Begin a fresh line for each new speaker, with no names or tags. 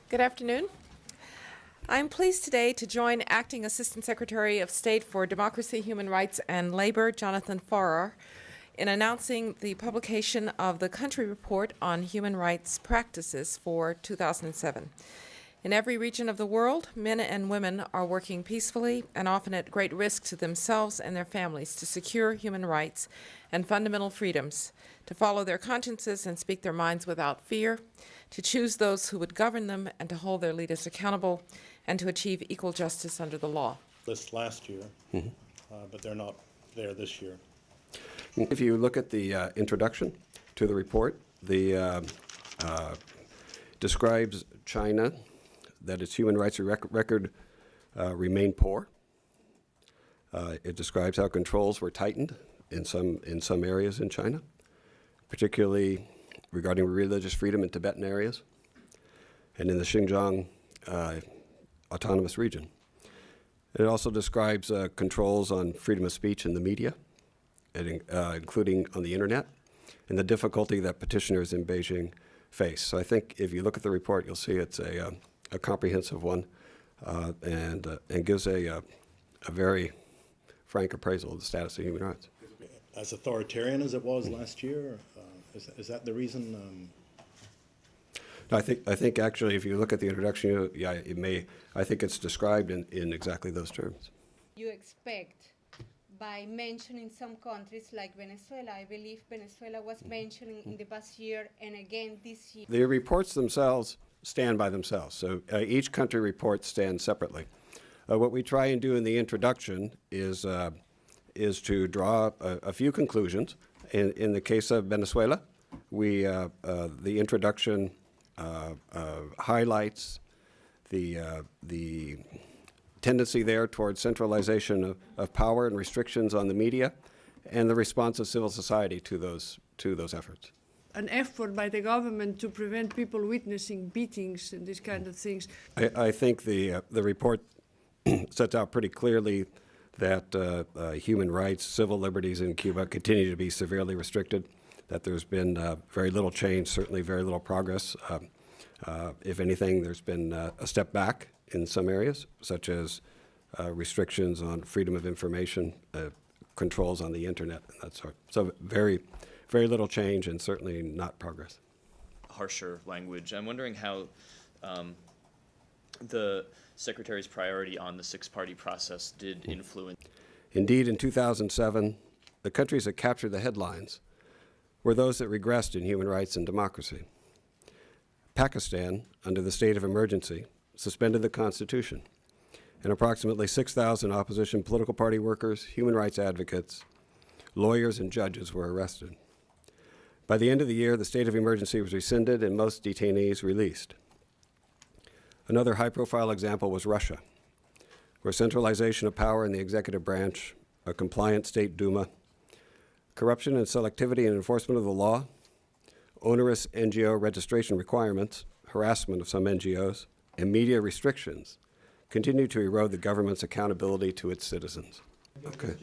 Good afternoon. I'm pleased today to join Acting Assistant Secretary of State for Democracy, Human Rights, and Labor, Jonathan Farrar, in announcing the publication of the Country Report on Human Rights Practices for 2007. In every region of the world, men and women are working peacefully and often at great risk to themselves and their families to secure human rights and fundamental freedoms, to follow their consciences and speak their minds without fear, to choose those who would govern them and to hold their leaders accountable, and to achieve equal justice under the law.
List last year, but they're not there this year.
If you look at the introduction to the report, the describes China, that its human rights record remained poor. It describes how controls were tightened in some areas in China, particularly regarding religious freedom in Tibetan areas and in the Xinjiang autonomous region. It also describes controls on freedom of speech in the media, including on the internet, and the difficulty that petitioners in Beijing face. So I think if you look at the report, you'll see it's a comprehensive one and gives a very frank appraisal of the status of human rights.
As authoritarian as it was last year, is that the reason?
No, I think actually, if you look at the introduction, yeah, it may. I think it's described in exactly those terms.
You expect, by mentioning some countries like Venezuela, I believe Venezuela was mentioned in the past year and again this year.
The reports themselves stand by themselves, so each country report stands separately. What we try and do in the introduction is to draw a few conclusions. In the case of Venezuela, the introduction highlights the tendency there towards centralization of power and restrictions on the media, and the response of civil society to those efforts.
An effort by the government to prevent people witnessing beatings and these kind of things.
I think the report sets out pretty clearly that human rights, civil liberties in Cuba continue to be severely restricted, that there's been very little change, certainly very little progress. If anything, there's been a step back in some areas, such as restrictions on freedom of information, controls on the internet, and that sort. So very little change and certainly not progress.
Harsher language. I'm wondering how the Secretary's priority on the six-party process did influence.
Indeed, in 2007, the countries that captured the headlines were those that regressed in human rights and democracy. Pakistan, under the state of emergency, suspended the Constitution, and approximately 6,000 opposition political party workers, human rights advocates, lawyers, and judges were arrested. By the end of the year, the state of emergency was rescinded and most detainees released. Another high-profile example was Russia, where centralization of power in the executive branch, a compliant state Duma, corruption and selectivity in enforcement of the law, onerous NGO registration requirements, harassment of some NGOs, and media restrictions continue to erode the government's accountability to its citizens. Okay.